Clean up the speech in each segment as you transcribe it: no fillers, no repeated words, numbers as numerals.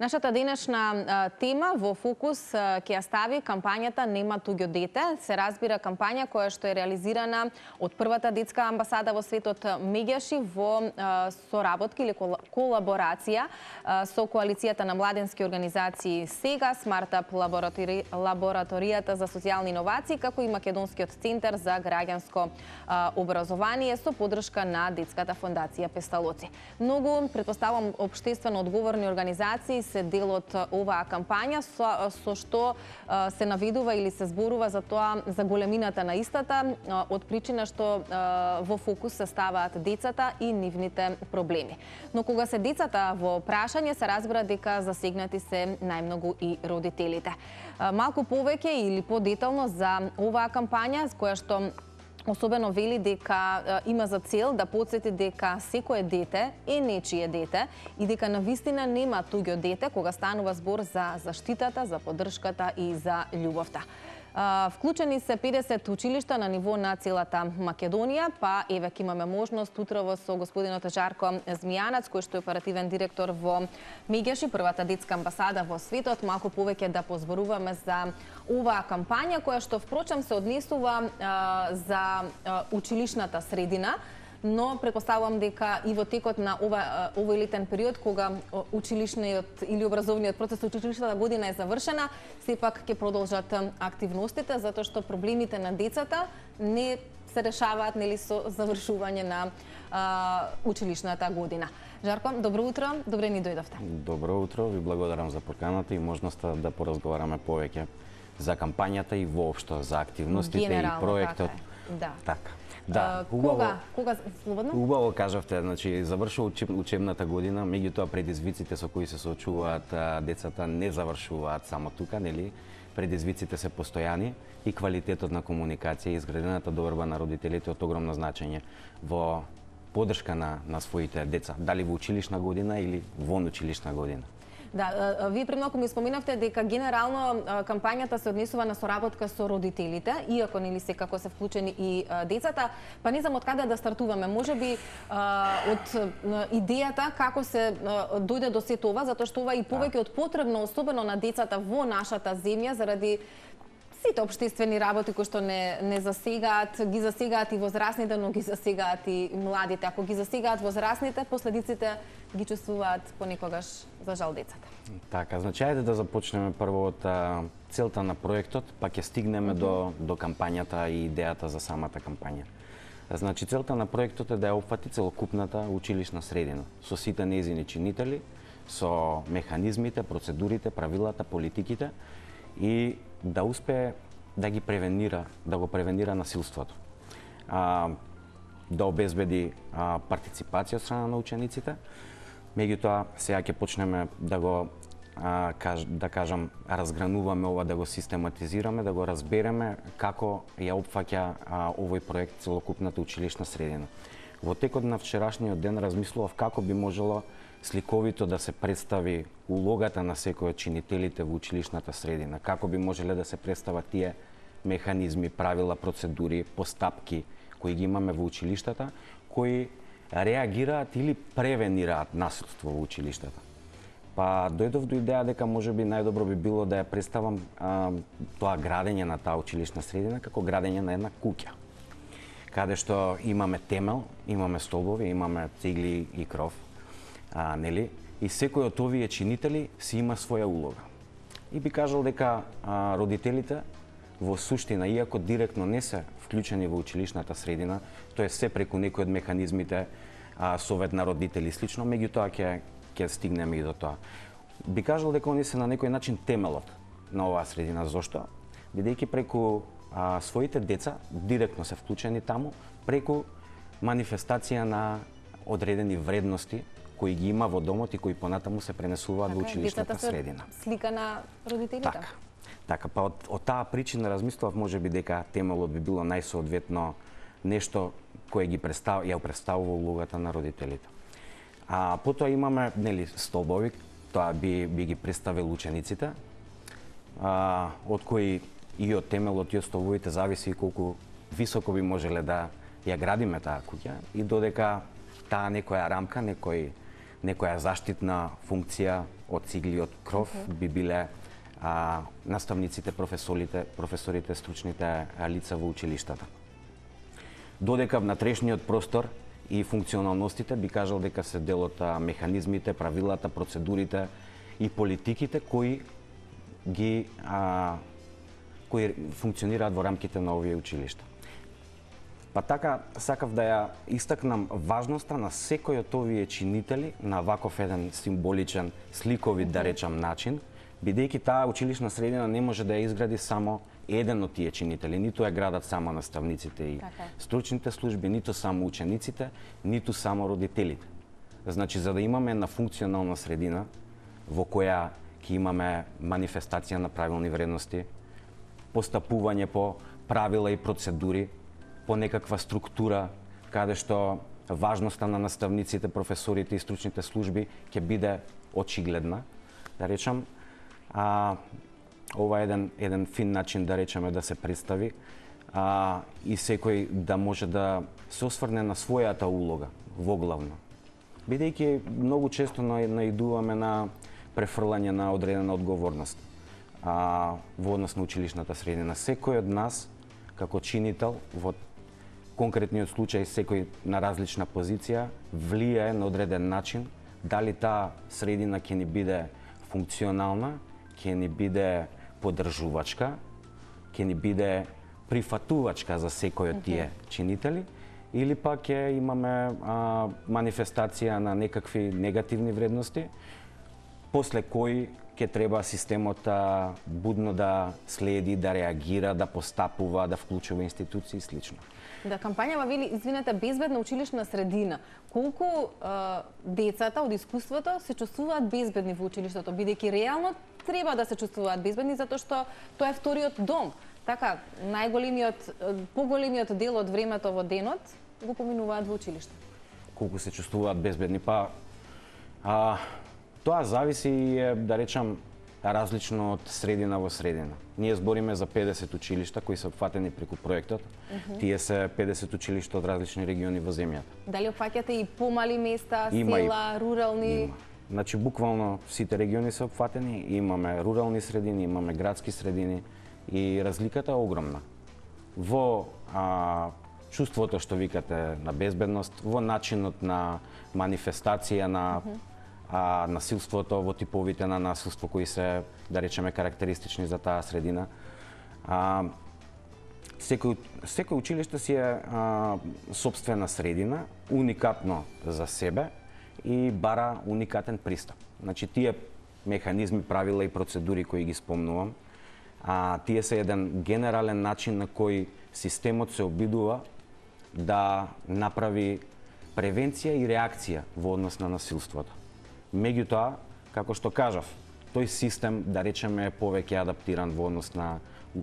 Нашата денешна тема во фокус ќе ја стави кампањата Нема туѓо дете. Се разбира кампања која што е реализирана од првата детска амбасада во светот Мегјаши во соработка или колаборација со коалицијата на младенски организации СЕГА, Смартап лабораторијата за социјални иновации, како и Македонскиот центар за граѓанско образование со поддршка на Детската фондација Песталоци. Многу, претпоставам, општествено одговорни организации се дел од оваа кампања, со што се наведува или се зборува за тоа, за големината на истата, од причина што во фокус се ставаат децата и нивните проблеми. Но кога се децата во прашање, се разбира дека засегнати се најмногу и родителите. Малку повеќе или подетално за оваа кампања, која што особено вели дека има за цел да потсети дека секое дете е нечие дете и дека навистина нема туѓо дете кога станува збор за заштитата, за поддршката и за љубовта. Вклучени се 50 училишта на ниво на целата Македонија, па еве ќе имаме можност утрово со господинот Жарко Змијанац, кој што е оперативен директор во Мегјаши, првата детска амбасада во светот, малку повеќе да позборуваме за оваа кампања, која што впрочем се однесува за училишната средина, но претпоставувам дека и во текот на овој летен период, кога училишниот или образовниот процес, училишната година е завршена, сепак ќе продолжат активностите, затоа што проблемите на децата не се решаваат нели со завршување на училишната година. Жарко, добро утро, добре ни дојдовте. Добро утро, ви благодарам за поканата и можноста да поразговараме повеќе за кампањата и воопшто за активностите и проектот. Да. Така. Да, убаво. Кога слободно? Убаво кажавте, значи завршува учебната година, меѓутоа предизвиците со кои се соочуваат децата не завршуваат само тука, нели? Предизвиците се постојани и квалитетот на комуникација и изградената доверба на родителите од огромно значење во поддршка на своите деца, дали во училишна година или вон училишна година. Да, вие премногу ми споменавте дека генерално кампањата се однесува на соработка со родителите, иако нели секако се вклучени и децата, па не знам од каде да стартуваме. Можеби од идејата како се дојде до сето ова, затоа што ова и повеќе од потребно, особено на децата во нашата земја, заради сите општествени работи кои што не засегаат, ги засегаат и возрастните, но ги засегаат и младите. Ако ги засегаат возрастните, последиците ги чувствуваат понекогаш, за жал, децата. Така, значи, ајде да започнеме прво од целта на проектот, па ќе стигнеме до кампањата и идејата за самата кампања. Значи, целта на проектот е да ја опфати целокупната училишна средина, со сите нејзини чинители, со механизмите, процедурите, правилата, политиките и да успее да ги превенира, да го превенира насилството. Да обезбеди партиципација од страна на учениците. Меѓутоа, сега ќе почнеме да го разгрануваме ова, да го систематизираме, да го разбереме како ја опфаќа овој проект целокупната училишна средина. Во текот на вчерашниот ден размислував како би можело сликовито да се представи улогата на секој од чинителите во училишната средина, како би можеле да се представат тие механизми, правила, процедури, постапки кои ги имаме во училиштата, кои реагираат или превенираат насилство во училиштата. Па дојдов до идеја дека можеби најдобро би било да ја представам тоа градење на таа училишна средина како градење на една куќа, каде што имаме темел, имаме столбови, имаме цигли и кров, нели? И секој од овие чинители си има своја улога. И би кажал дека родителите во суштина, иако директно не се вклучени во училишната средина, тоа е се преку некои од механизмите, совет на родители и слично, меѓутоа ќе стигнеме и до тоа. Би кажал дека они се на некој начин темелот на оваа средина. Зошто? Бидејќи преку своите деца директно се вклучени таму, преку манифестација на одредени вредности кои ги има во домот и кои понатаму се пренесуваат во училишната средина. Слика на родителите. Така, па од таа причина размислував можеби дека темелот би било најсоодветно нешто кое ги ја представува улогата на родителите. Потоа имаме нели столбови, тоа би ги представил учениците, од кои и од темелот и од столбовите зависи колку високо би можеле да ја градиме таа куќа и додека таа некоја рамка, некој некоја заштитна функција од цигли од кров би биле наставниците, професорите, стручните лица во училиштата. Додека внатрешниот простор и функционалностите би кажал дека се дел од механизмите, правилата, процедурите и политиките кои функционираат во рамките на овие училишта. Па така, сакав да ја истакнам важноста на секој од овие чинители на ваков еден символичен, сликовит, да речам, начин, бидејќи таа училишна средина не може да ја изгради само еден од тие чинители, ниту ја градат само наставниците и стручните служби, ниту само учениците, ниту само родителите. Значи, за да имаме една функционална средина во која ќе имаме манифестација на правилни вредности, постапување по правила и процедури, по некаква структура, каде што важноста на наставниците, професорите и стручните служби ќе биде очигледна, да речам, ова е еден фин начин, да речеме, да се представи и секој да може да се осврне на својата улога, воглавно. Бидејќи многу често наидуваме на префрлање на одредена одговорност во однос на училишната средина. Секој од нас, како чинител, во конкретниот случај секој на различна позиција, влијае на одреден начин дали таа средина ќе ни биде функционална, ќе ни биде поддржувачка, ќе ни биде прифатувачка за секој од тие чинители, или пак ќе имаме манифестација на некакви негативни вредности, после кои ќе треба системот будно да следи, да реагира, да постапува, да вклучува институции и слично. Да, кампањава вели, извинете, безбедна училишна средина. Колку децата од искуството се чувствуваат безбедни во училиштето, бидејќи реално треба да се чувствуваат безбедни затоа што тоа е вториот дом. Така, поголемиот дел од времето во денот го поминуваат во училиште. Колку се чувствуваат безбедни? Па, тоа зависи, да речам, различно од средина во средина. Ние збориме за 50 училишта кои се опфатени преку проектот. Тие се 50 училишта од различни региони во земјата. Дали опфаќате и помали места, села, рурални? Има. Значи, буквално сите региони се опфатени. Имаме рурални средини, имаме градски средини и разликата е огромна. Во чувството што викате на безбедност, во начинот на манифестација на насилството, во типовите на насилство кои се, да речеме, карактеристични за таа средина. Секој училиште си е сопствена средина, уникатно за себе и бара уникатен пристап. Значи, тие механизми, правила и процедури кои ги спомнувам, тие се еден генерален начин на кој системот се обидува да направи превенција и реакција во однос на насилството. Меѓутоа, како што кажав, тој систем, да речеме, е повеќе адаптиран во однос на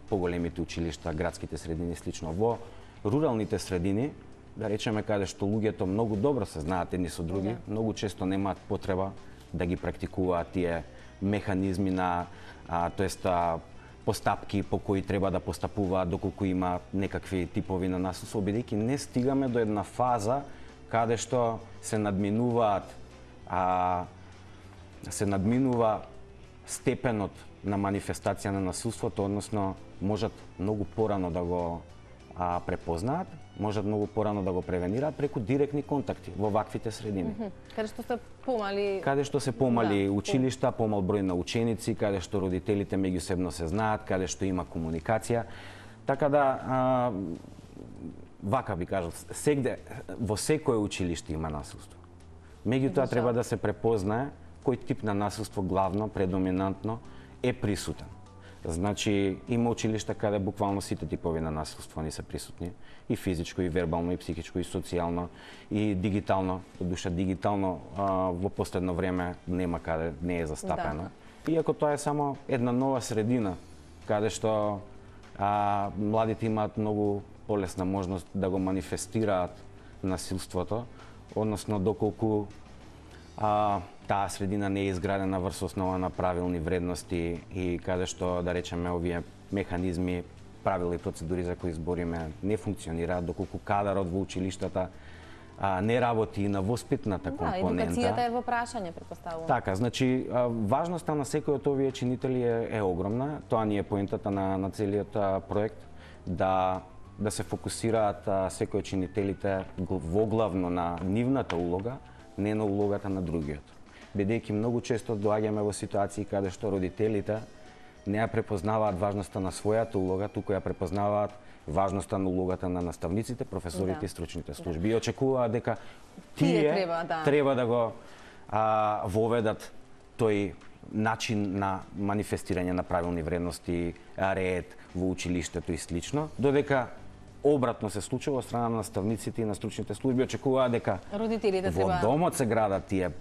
поголемите училишта, градските средини и слично. Во руралните средини, да речеме, каде што луѓето многу добро се знаат едни со други, многу често немаат потреба да ги практикуваат тие механизми на, постапки по кои треба да постапуваат доколку има некакви типови на насилство, бидејќи не стигаме до една фаза каде што се надминува степенот на манифестација на насилството, односно можат многу порано да го препознаат, можат многу порано да го превенираат преку директни контакти во ваквите средини. Каде што се помали... Каде што се помали училишта, помал број на ученици, каде што родителите меѓусебно се знаат, каде што има комуникација. Така да, вака би кажал, во секое училиште има насилство. Меѓутоа треба да се препознае кој тип на насилство главно, предоминантно е присутен. Значи, има училишта каде буквално сите типови на насилство не се присутни, и физичко, и вербално, и психичко, и социјално, и дигитално. Душа дигитално во последно време нема каде, не е застапено. Иако тоа е само една нова средина, каде што младите имаат многу полесна можност да го манифестираат насилството, односно доколку таа средина не е изградена врз основа на правилни вредности и каде што, да речеме, овие механизми, правила и процедури за кои збориме не функционираат, доколку кадарот во училиштата не работи и на воспитната компонента. Да, едукацијата е во прашање, претпоставувам. Така, значи, важноста на секој од овие чинители е огромна. Тоа ни е поентата на целиот проект, да се фокусираат секој чинителите воглавно на нивната улога, не на улогата на другиот. Бидејќи многу често доаѓаме во ситуации каде што родителите не ја препознаваат важноста на својата улога, туку ја препознаваат важноста на улогата на наставниците, професорите и стручните служби. И очекуваат дека тие треба да го воведат тој начин на манифестирање на правилни вредности, ред во училиштето и слично, додека обратно се случува од страна на наставниците и на стручните служби, очекуваат дека родителите во домот се градат тие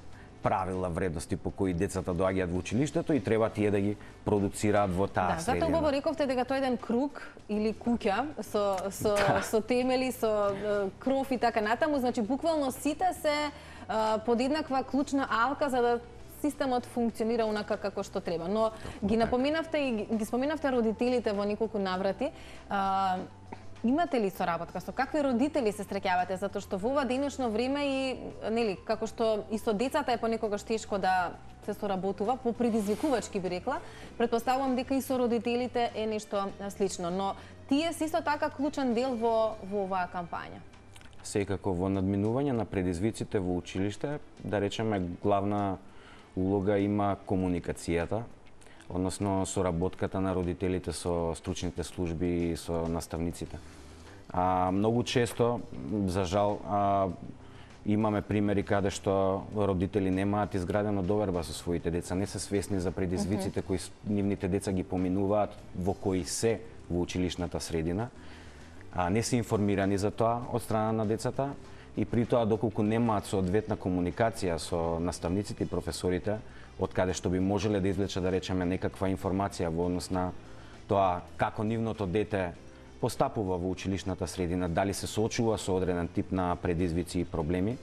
правила, вредности по кои децата доаѓаат во училиштето и треба тие да ги продуцираат во таа средина. Затоа го рековте дека тој еден круг или куќа со темели, со кров и така натаму, значи буквално сите се под еднаква клучна алка за да системот функционира онака како што треба. Но ги напоминавте и ги споминавте родителите во неколку наврати. Имате ли соработка со какви родители се среќавате, затоа што во ова денешно време и нели како што и со децата е понекогаш тешко да се соработува, попредизвикувачки би рекла, претпоставувам дека и со родителите е нешто слично, но тие се исто така клучен дел во оваа кампања. Секако во надминување на предизвиците во училиште, да речеме главна улога има комуникацијата, односно соработката на родителите со стручните служби и со наставниците. Многу често, за жал, имаме примери каде што родители немаат изградена доверба со своите деца, не се свесни за предизвиците кои нивните деца ги поминуваат, во кои се во училишната средина, не се информирани за тоа од страна на децата и при тоа доколку немаат соодветна комуникација со наставниците и професорите, од каде што би можеле да извлечат, да речеме, некаква информација во однос на тоа како нивното дете постапува во училишната средина, дали се соочува со одреден тип на предизвици и проблеми.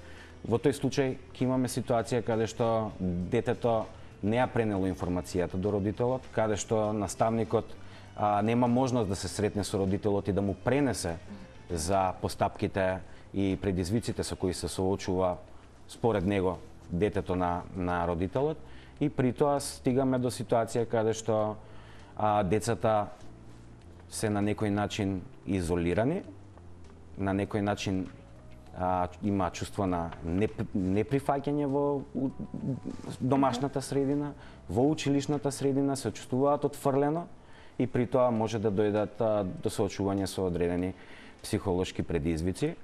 Во тој случај ќе имаме ситуација каде што детето не ја пренело информацијата до родителот, каде што наставникот нема можност да се сретне со родителот и да му пренесе за постапките и предизвиците со кои се соочува според него детето на родителот. И при тоа стигаме до ситуација каде што децата се на некој начин изолирани, на некој начин има чувство на неприфаќање во домашната средина, во училишната средина се чувствуваат отфрлено и при тоа може да дојдат до соочување со одредени психолошки предизвици,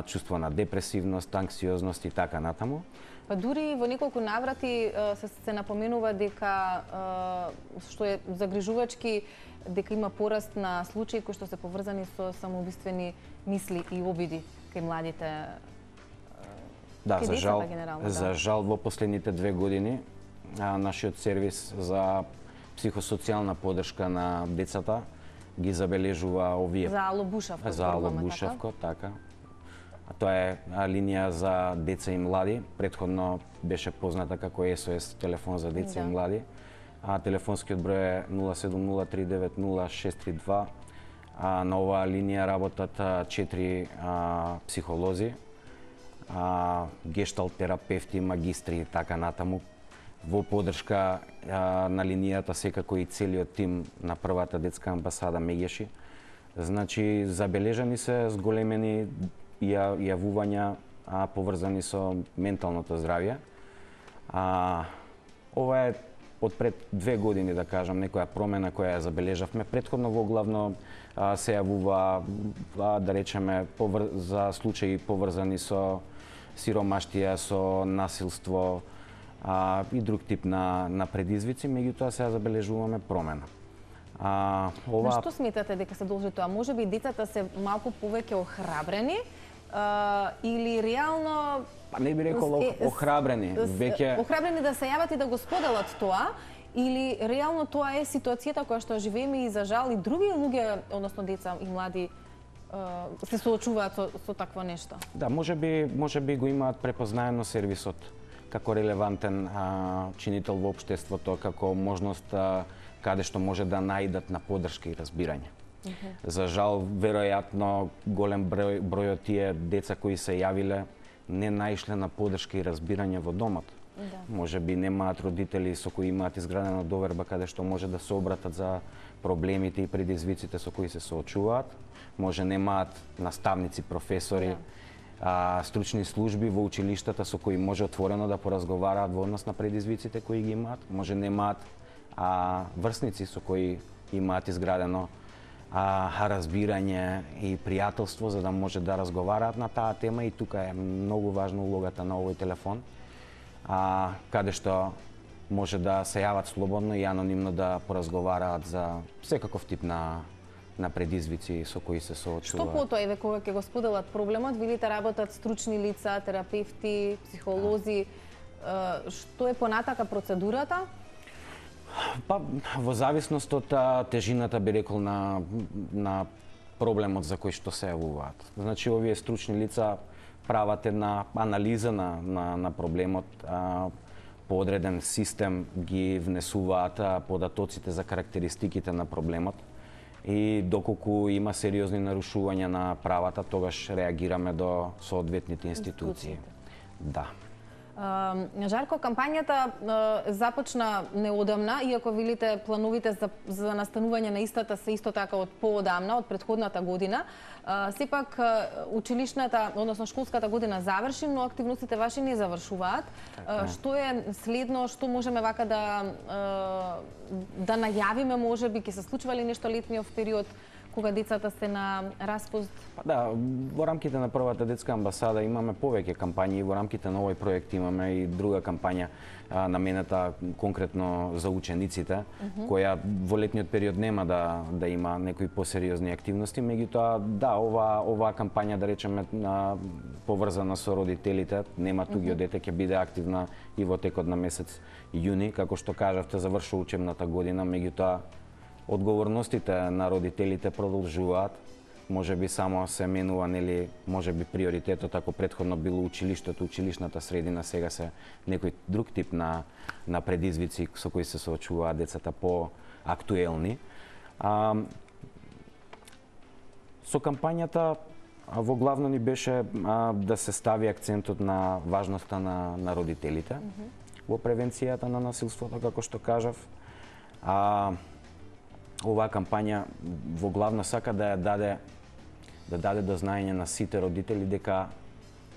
чувство на депресивност, анксиозност и така натаму. Па дури во неколку наврати се напоменува дека што е загрижувачки дека има пораст на случаи кои што се поврзани со самоубиствени мисли и обиди кај младите. Да, за жал во последните 2 години нашиот сервис за психосоцијална поддршка на децата ги забележува овие за Ало Бушавко. За Ало Бушавко, така. Тоа е линија за деца и млади. Претходно беше позната како SOS телефон за деца и млади. Телефонскиот број е 070390632. На оваа линија работат 4 психолози, гешталт терапевти, магистри и така натаму. Во поддршка на линијата секако и целиот тим на првата детска амбасада Мегеши. Значи, забележани се зголемени јавувања поврзани со менталното здравје. Ова е од пред 2 години, да кажам, некоја промена која ја забележавме. Претходно воглавно се јавува, да речеме, за случаи поврзани со сиромаштија, со насилство и друг тип на предизвици, меѓутоа се забележуваме промена. На што сметате дека се должи тоа? Може би децата се малку повеќе охрабрени или реално... Па не би рекол охрабрени. Охрабрени да се јават и да го споделат тоа, или реално тоа е ситуацијата која што живееме и за жал и други луѓе, односно деца и млади, се соочуваат со такво нешто? Да, може би го имаат препознаено сервисот како релевантен чинител во општеството, како можност каде што може да наидат на поддршка и разбирање. За жал, веројатно голем број од тие деца кои се јавиле не наишле на поддршка и разбирање во домот. Може би немаат родители со кои имаат изградена доверба каде што може да се обратат за проблемите и предизвиците со кои се соочуваат. Може немаат наставници, професори, стручни служби во училиштата со кои може отворено да поразговараат во однос на предизвиците кои ги имаат. Може немаат врсници со кои имаат изградено разбирање и пријателство за да може да разговараат на таа тема, и тука е многу важна улогата на овој телефон, каде што може да се јават слободно и анонимно да поразговараат за секаков тип на предизвици со кои се соочуваат. Што потоа, еве, кога ќе го споделат проблемот, видите работат стручни лица, терапевти, психолози, што е понатака процедурата? Па, во зависност од тежината, би рекол, на проблемот за кој што се јавуваат. Значи, овие стручни лица прават една анализа на проблемот, по одреден систем ги внесуваат податоците за карактеристиките на проблемот и доколку има сериозни нарушувања на правата, тогаш реагираме до соодветните институции. Да. Жарко, кампањата започна неодамна, иако велите плановите за настанување на истата се исто така од поодамна, од претходната година. Сепак училишната, односно школската година заврши, но активностите ваши не завршуваат. Што е следно, што можеме вака да најавиме, можеби ќе се случува ли нешто летниот период кога децата се на распуст? Да, во рамките на првата детска амбасада имаме повеќе кампањи, во рамките на овој проект имаме и друга кампања наменета конкретно за учениците, која во летниот период нема да има некои посериозни активности, меѓутоа да, оваа кампања, да речеме, поврзана со родителите, нема туѓо дете, ќе биде активна и во текот на месец јуни, како што кажавте, завршува учебната година, меѓутоа одговорностите на родителите продолжуваат. Може би само се менува, нели, може би приоритетот, ако претходно било училиштето, училишната средина, сега се некој друг тип на предизвици со кои се соочуваат децата по-актуелни. Со кампањата во главно ни беше да се стави акцентот на важноста на родителите во превенцијата на насилството, како што кажав. Оваа кампања во главно сака да ја даде до знаење на сите родители дека,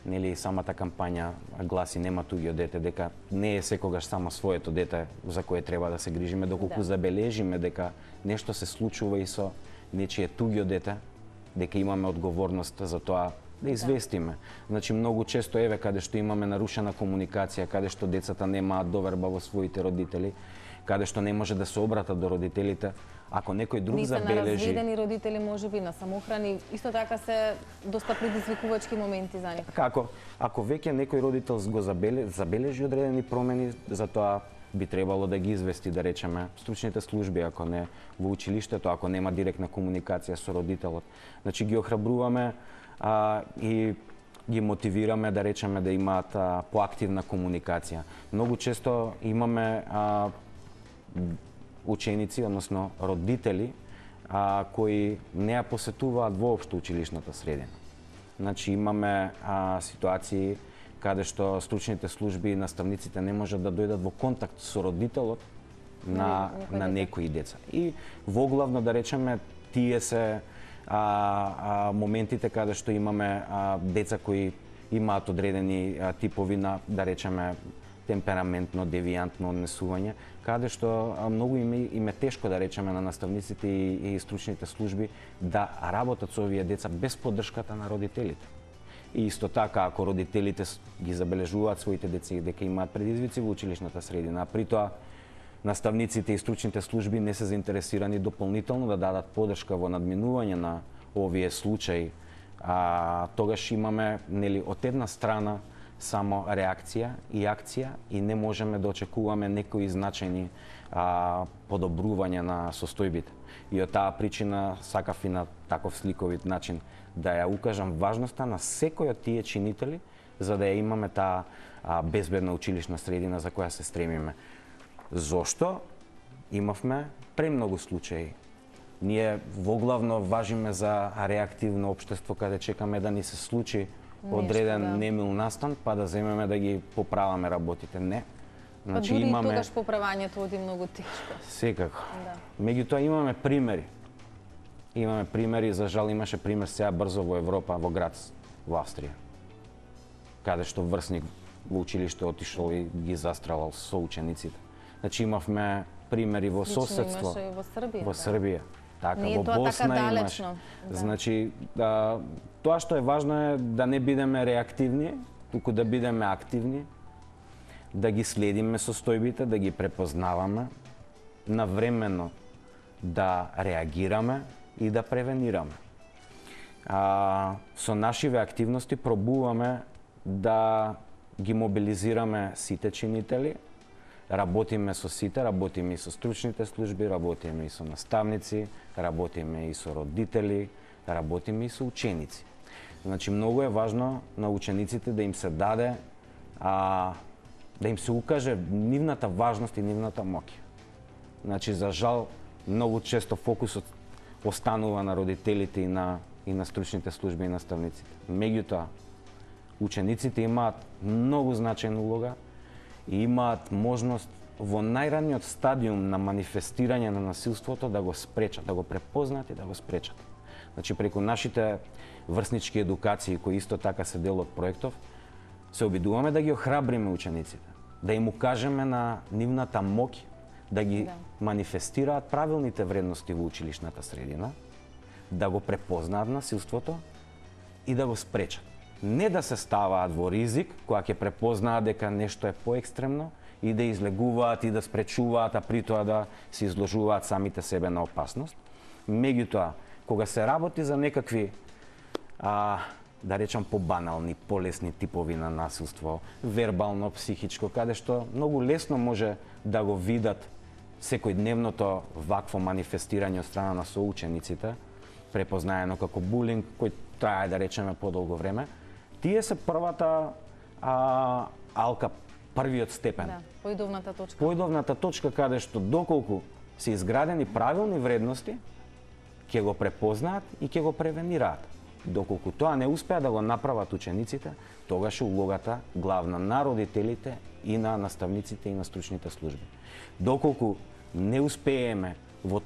нели, самата кампања гласи нема туѓо дете, дека не е секогаш само своето дете за кое треба да се грижиме, доколку забележиме дека нешто се случува и со нечие туѓо дете, дека имаме одговорност за тоа да известиме. Значи, многу често, еве, каде што имаме нарушена комуникација, каде што децата немаат доверба во своите родители, каде што не може да се обратат до родителите, ако некој друг забележи... Не се на разведени родители, можеби на самохрани, исто така се доста предизвикувачки моменти за нив. Ако веќе некој родител го забележи одредени промени, за тоа би требало да ги извести, да речеме, стручните служби, ако не во училиштето, ако нема директна комуникација со родителот. Значи, ги охрабруваме и ги мотивираме, да речеме, да имаат поактивна комуникација. Многу често имаме ученици, односно родители, кои не ја посетуваат воопшто училишната средина. Значи, имаме ситуации каде што стручните служби и наставниците не можат да дојдат во контакт со родителот на некои деца. И воглавно, да речеме, тие се моментите каде што имаме деца кои имаат одредени типови на, да речеме, темпераментно, девијантно однесување, каде што многу им е тешко, да речеме, на наставниците и стручните служби да работат со овие деца без поддршката на родителите. И исто така, ако родителите ги забележуваат своите деца дека имаат предизвици во училишната средина, а при тоа наставниците и стручните служби не се заинтересирани дополнително да дадат поддршка во надминување на овие случаи, тогаш имаме, нели, од една страна само реакција и акција и не можеме да очекуваме некои значајни подобрувања на состојбите. И од таа причина сакав и на таков сликовит начин да ја укажам важноста на секој од тие чинители за да ја имаме таа безбедна училишна средина за која се стремиме. Зошто? Имавме премногу случаи Ние воглавно важиме за реактивно општество каде чекаме да ни се случи одреден немил настан, па да земеме да ги поправаме работите. Не. Значи дури имаме... тогаш поправањето оди многу тешко. Секако. Меѓутоа имаме примери. Имаме примери, за жал имаше пример сега брзо во Европа, во град во Австрија, каде што врсник во училиште отишол и ги застрелал со учениците. Значи имавме примери во соседство. Имаше и во Србија. Во Србија. Така, не во Босна имаше. Значи, тоа што е важно е да не бидеме реактивни, туку да бидеме активни, да ги следиме состојбите, да ги препознаваме, навремено да реагираме и да превенираме. Со нашиве активности пробуваме да ги мобилизираме сите чинители, работиме со сите, работиме и со стручните служби, работиме и со наставници, работиме и со родители, работиме и со ученици. Значи, многу е важно на учениците да им се даде, да им се укаже нивната важност и нивната моќ. Значи, за жал, многу често фокусот останува на родителите и на стручните служби и наставниците. Меѓутоа, учениците имаат многу значајна улога и имаат можност во најраниот стадиум на манифестирање на насилството да го спречат, да го препознаат и да го спречат. Значи, преку нашите врснички едукации, кои исто така се дел од проектов, се обидуваме да ги охрабриме учениците, да им укажеме на нивната моќ, да ги манифестираат правилните вредности во училишната средина, да го препознаат насилството и да го спречат. Не да се ставаат во ризик, кога ќе препознаат дека нешто е поекстремно и да излегуваат и да спречуваат, а при тоа да се изложуваат самите себе на опасност. Меѓутоа, кога се работи за некакви, да речам, побанални, полесни типови на насилство, вербално, психичко, каде што многу лесно може да го видат секојдневното вакво манифестирање од страна на соучениците, препознаено како булинг, кој трае, да речеме, подолго време, тие се првата алка, првиот степен. Да, поидовната точка. Поидовната точка каде што доколку се изградени правилни вредности, ќе го препознаат и ќе го превенираат. Доколку тоа не успеа да го направат учениците, тогаш е улогата главна на родителите и на наставниците и на стручните служби. Доколку не успееме во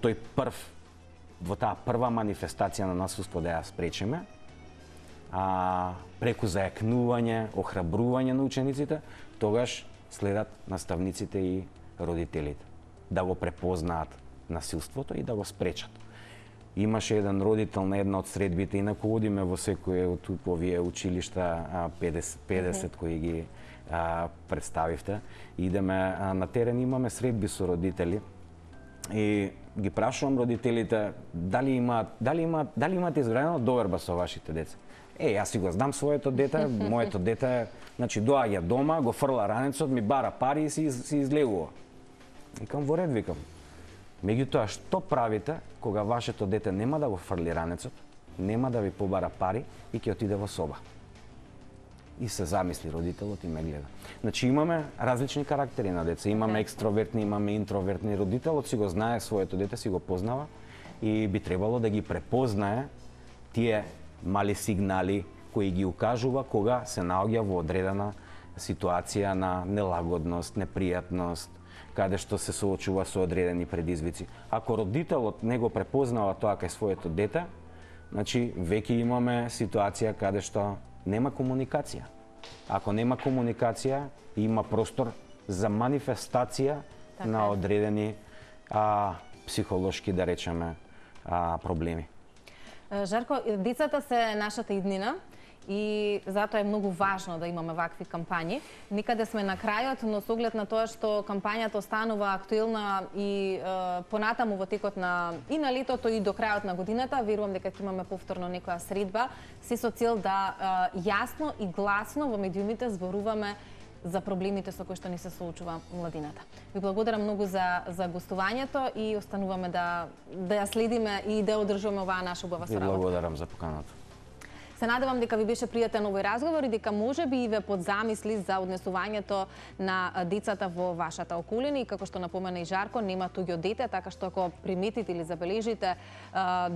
таа прва манифестација на насилство да ја спречиме, преку зајакнување, охрабрување на учениците, тогаш следат наставниците и родителите да го препознаат насилството и да го спречат. Имаше еден родител на една од средбите, инаку одиме во секој од овие училишта 50 кои ги представивте. Идеме на терен, имаме средби со родители и ги прашувам родителите дали имаат изградена доверба со вашите деца. Јас си го знам своето дете, моето дете, значи доаѓа дома, го фрла ранецот, ми бара пари и си излегува. Викам, во ред, викам. Меѓутоа, што правите кога вашето дете нема да го фрли ранецот, нема да ви побара пари и ќе отиде во соба? И се замисли родителот и ме гледа. Значи имаме различни карактери на деца. Имаме екстровертни, имаме интровертни. Родителот си го знае своето дете, си го познава и би требало да ги препознае тие мали сигнали кои ги укажува кога се наоѓа во одредена ситуација на нелагодност, непријатност, каде што се соочува со одредени предизвици. Ако родителот не го препознава тоа кај своето дете, значи веќе имаме ситуација каде што нема комуникација. Ако нема комуникација, има простор за манифестација на одредени психолошки, да речеме, проблеми. Жарко, децата се нашата иднина и затоа е многу важно да имаме вакви кампањи. Никаде сме на крајот, но со оглед на тоа што кампањата останува актуелна и понатаму во текот и на летото и до крајот на годината, верувам дека ќе имаме повторно некоја средба, се со цел да јасно и гласно во медиумите зборуваме за проблемите со кои што ни се соочува младината. Ви благодарам многу за гостувањето и остануваме да ја следиме и да одржуваме оваа наша убава соработа. Ви благодарам за поканата. Се надевам дека ви беше пријатен овој разговор и дека можеби и ве подзамисли за однесувањето на децата во вашата околина и како што напомена и Жарко, нема туѓо дете, така што ако приметите или забележите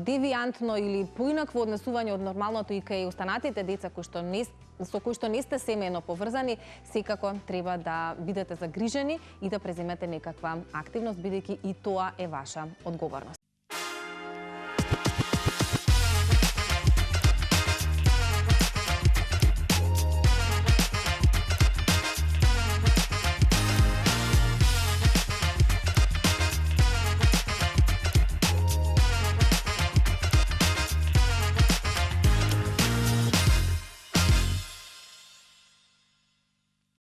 девијантно или поинакво однесување од нормалното и кај останатите деца со кои што не сте семејно поврзани, секако треба да бидете загрижени и да преземете некаква активност, бидејќи и тоа е ваша одговорност.